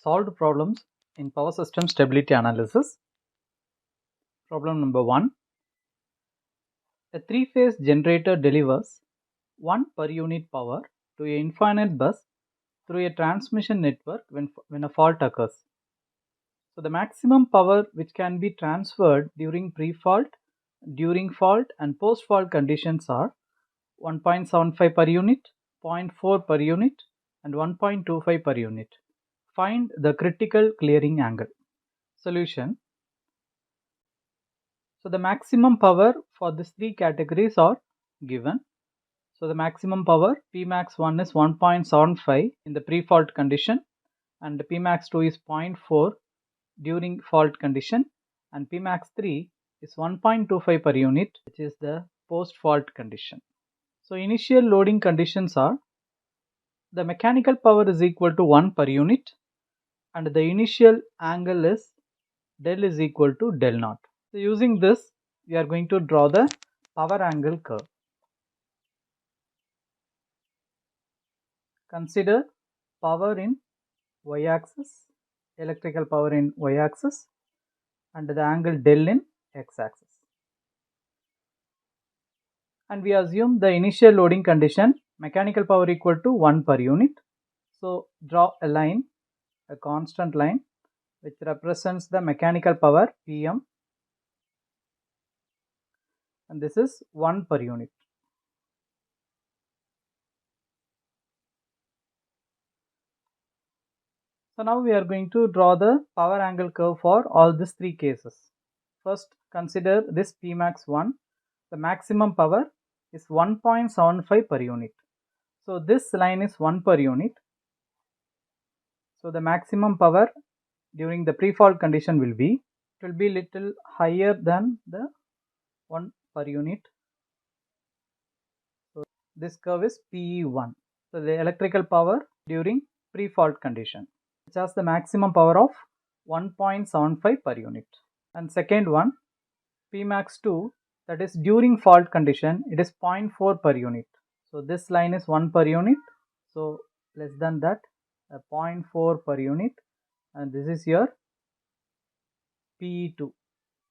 Solved problems in power system stability analysis. Problem number 1. A three-phase generator delivers 1 per unit power to an infinite bus through a transmission network when a fault occurs. So the maximum power which can be transferred during pre-fault, during fault and post-fault conditions are 1.75 per unit, 0.4 per unit and 1.25 per unit. Find the critical clearing angle. Solution. So the maximum power for these three categories are given. So the maximum power Pmax1 is 1.75 in the pre-fault condition and Pmax2 is 0.4 during fault condition and Pmax3 is 1.25 per unit, which is the post-fault condition. So initial loading conditions are the mechanical power is equal to 1 per unit and the initial angle is del is equal to del naught. So using this, we are going to draw the power angle curve. Consider power in y-axis, electrical power in y-axis and the angle del in x-axis. And we assume the initial loading condition mechanical power equal to 1 per unit. So draw a line, a constant line which represents the mechanical power Pm, and this is 1 per unit. So now we are going to draw the power angle curve for all these three cases. First, consider this Pmax1. The maximum power is 1.75 per unit. So this line is 1 per unit. So the maximum power during the pre-fault condition will be little higher than the 1 per unit. So this curve is PE1. So the electrical power during pre-fault condition, which has the maximum power of 1.75 per unit. And second one, Pmax2, that is during fault condition, it is 0.4 per unit. So this line is 1 per unit. So less than that, 0.4 per unit, and this is your PE2.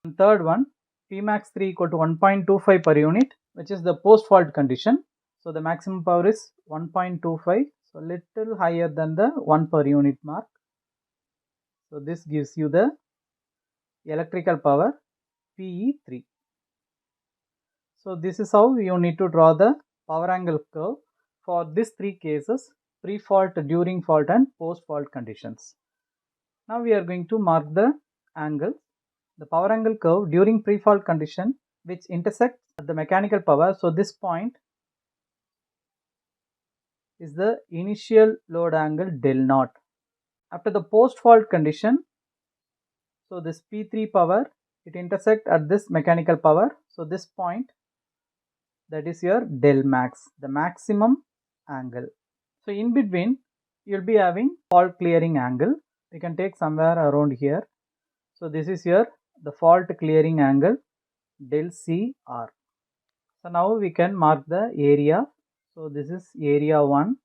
And third one, Pmax3 equal to 1.25 per unit, which is the post-fault condition. So the maximum power is 1.25, so little higher than the 1 per unit mark. So this gives you the electrical power PE3. So this is how you need to draw the power angle curve for these three cases: pre-fault, during fault and post-fault conditions. Now we are going to mark the angle, the power angle curve during pre-fault condition which intersects the mechanical power. So this point is the initial load angle del naught. After the post-fault condition, so this P3 power, it intersects at this mechanical power. So this point, that is your del max, the maximum angle. So in between, you'll be having fault clearing angle. You can take somewhere around here. So this is your the fault clearing angle del CR. So now we can mark the area. So this is area 1.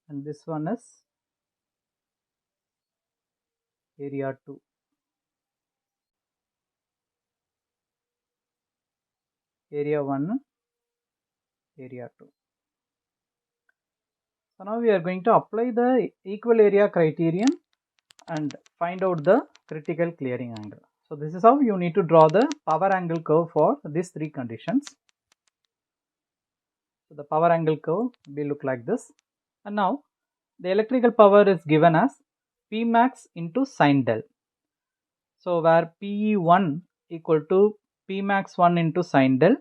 And this one is area 2. Area 1, area 2. So now we are going to apply the equal area criterion and find out the critical clearing angle. So this is how you need to draw the power angle curve for these three conditions. So the power angle curve will look like this. And now the electrical power is given as Pmax into sin del. So where PE1 equal to Pmax1 into sin del,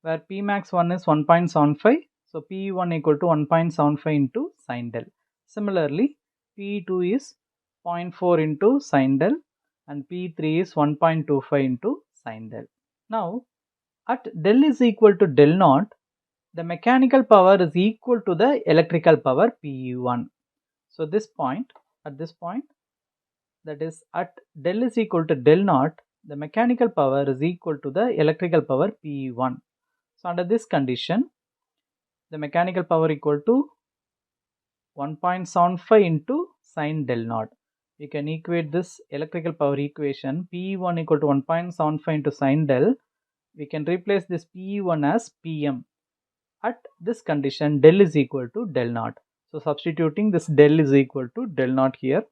where Pmax1 is 1.75, so PE1 equal to 1.75 into sin del. Similarly, PE2 is 0.4 into sin del and P3 is 1.25 into sin del. Now, at del is equal to del naught, the mechanical power is equal to the electrical power PE1. So this point, at this point, that is at del is equal to del naught, the mechanical power is equal to the electrical power PE1. So under this condition, the mechanical power equal to 1.75 into sine del naught. We can equate this electrical power equation P1 equal to 1.75 into sine del. We can replace this P1 as Pm. At this condition, del is equal to del naught. So substituting this del is equal to del naught here.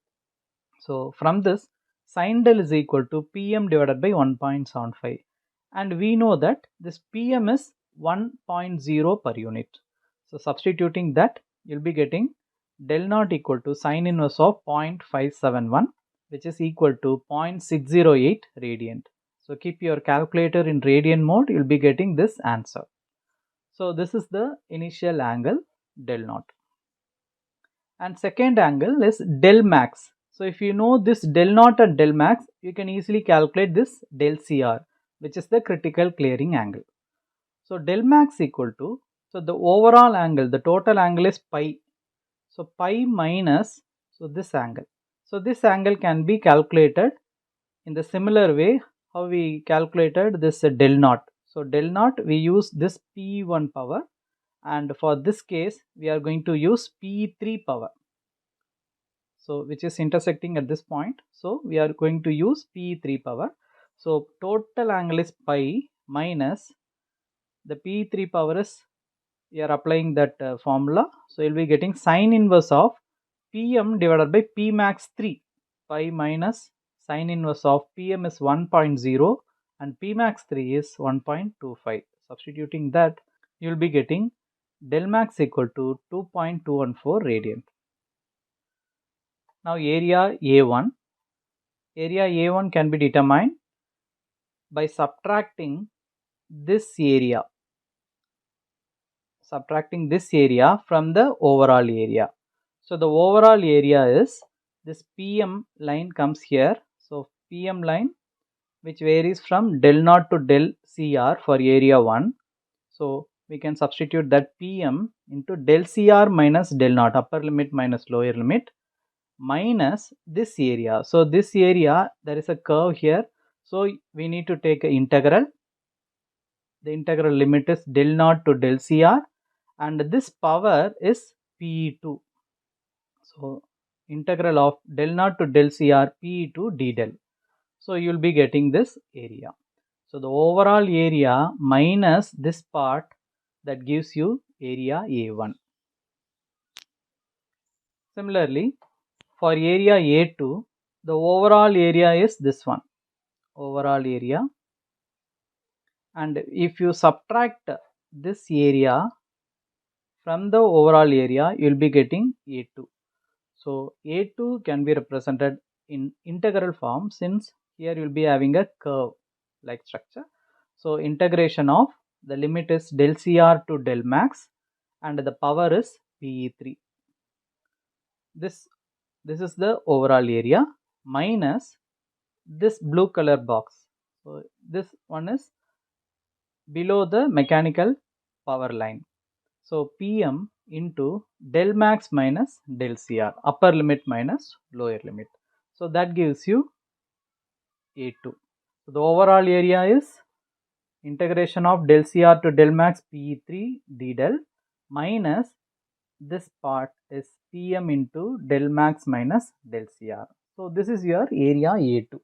So from this, sine del is equal to Pm divided by 1.75. And we know that this Pm is 1.0 per unit. So substituting that, you'll be getting del naught equal to sine inverse of 0.571, which is equal to 0.608 radian. So keep your calculator in radian mode, you'll be getting this answer. So this is the initial angle del naught. And second angle is del max. So if you know this del naught and del max, you can easily calculate this del CR, which is the critical clearing angle. So del max equal to, so the overall angle, the total angle is pi. So pi minus, so this angle. So this angle can be calculated in the similar way how we calculated this del naught. So del naught, we use this P1 power, and for this case we are going to use P3 power. So which is intersecting at this point. So we are going to use P3 power. So total angle is pi minus the P3 power is, we are applying that formula. So you will be getting sine inverse of Pm divided by P max 3. Pi minus sine inverse of Pm is 1.0 and P max 3 is 1.25. Substituting that, you will be getting del max equal to 2.214 radian. Now area A1. Area A1 can be determined by subtracting this area. Subtracting this area from the overall area. So the overall area is this Pm line comes here. So Pm line, which varies from del naught to del Cr for area 1. So we can substitute that Pm into del Cr minus del naught, upper limit minus lower limit, minus this area. So this area, there is a curve here. So we need to take an integral. The integral limit is del naught to del Cr, and this power is P2. So integral of del naught to del Cr P2 d del. So you will be getting this area. So the overall area minus this part, that gives you area A1. Similarly, for area A2, the overall area is this one, overall area, and if you subtract this area from the overall area, you will be getting A2. So A2 can be represented in integral form, since here you will be having a curve like structure. So integration of the limit is del Cr to del max, and the power is Pe3. This is the overall area minus this blue color box. So this one is below the mechanical power line. So Pm into del max minus del Cr, upper limit minus lower limit. So that gives you A2. So the overall area is integration of del Cr to del max P3 d del minus this part is Pm into del max minus del Cr. So this is your area A2.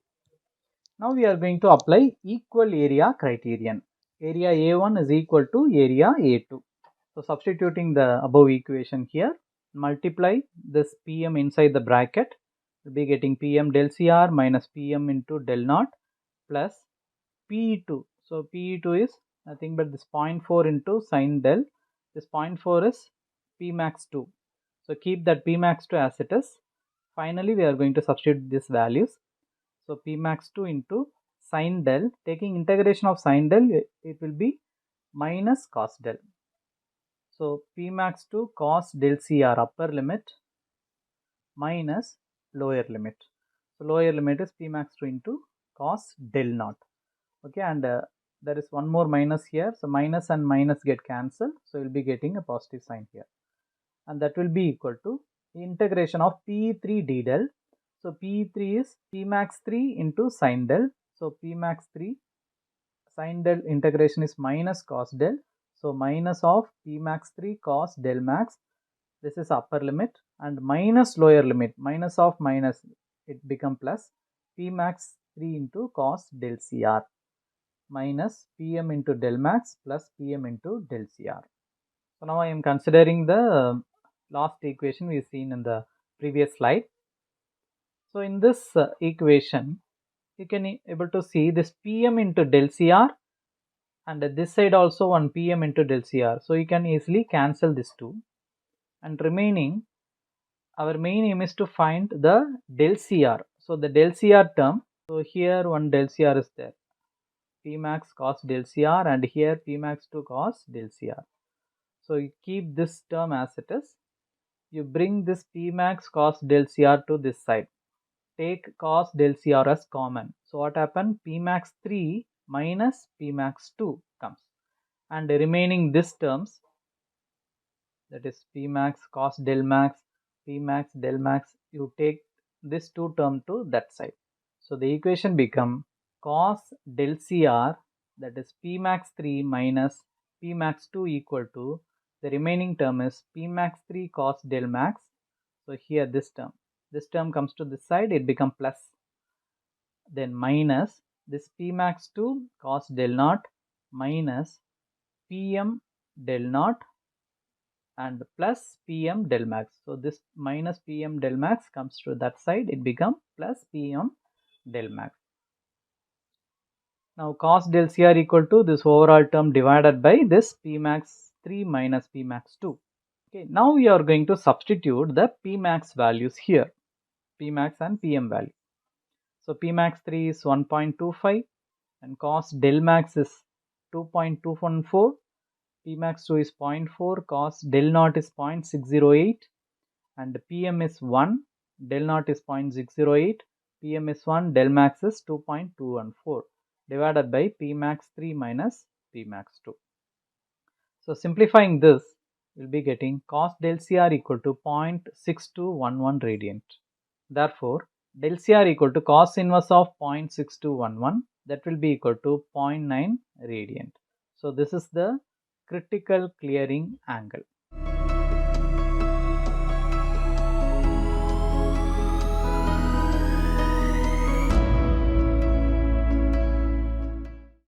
Now we are going to apply equal area criterion. Area A1 is equal to area A2. So substituting the above equation here, multiply this Pm inside the bracket, we'll be getting Pm del Cr minus Pm into del naught plus P2. So P2 is nothing but this 0.4 into sine del. This 0.4 is P max 2. So keep that P max 2 as it is. Finally, we are going to substitute these values. So P max 2 into sine del, taking integration of sine del, it will be minus cos del. So P max 2 cos del Cr upper limit minus lower limit. So lower limit is P max 2 into cos del naught. Okay, and there is one more minus here. So minus and minus get cancelled. So you will be getting a positive sign here. And that will be equal to integration of P3 d del. So P3 is P max 3 into sine del. So P max 3 sine del integration is minus cos del. So minus of P max 3 cos del max, this is upper limit, and minus lower limit, minus of minus, it become plus P max 3 into cos del Cr minus Pm into del max plus Pm into del Cr. So now I am considering the last equation we have seen in the previous slide. So in this equation, you can able to see this Pm into del Cr, and this side also one Pm into del Cr. So you can easily cancel these two, and remaining, our main aim is to find the del Cr. So the del Cr term, so here one del Cr is there, P max cos del Cr, and here P max 2 cos del Cr. So you keep this term as it is. You bring this P max cos del Cr to this side. Take cos del Cr as common. So what happened? P max 3 minus P max 2 comes. And the remaining this terms, that is P max cos del max, P max del max, you take this two term to that side. So the equation become cos del Cr, that is P max 3 minus P max 2 equal to, the remaining term is P max 3 cos del max. So here this term comes to this side, it become plus, then minus this P max 2 cos del naught minus Pm del naught and plus Pm del max. So this minus Pm del max comes to that side, it become plus Pm del max. Now cos del Cr equal to this overall term divided by this P max 3 minus P max 2. Okay, now we are going to substitute the P max values here, P max and Pm value. So P max 3 is 1.25 and cos del max is 2.214, P max 2 is 0.4, cos del naught is 0.608, and Pm is 1, del naught is 0.608, Pm is 1, del max is 2.214 divided by P max 3 minus P max 2. So simplifying this, we will be getting cos del Cr equal to 0.6211 radiant. Therefore, del Cr equal to cos inverse of 0.6211, that will be equal to 0.9 radiant. So this is the critical clearing angle.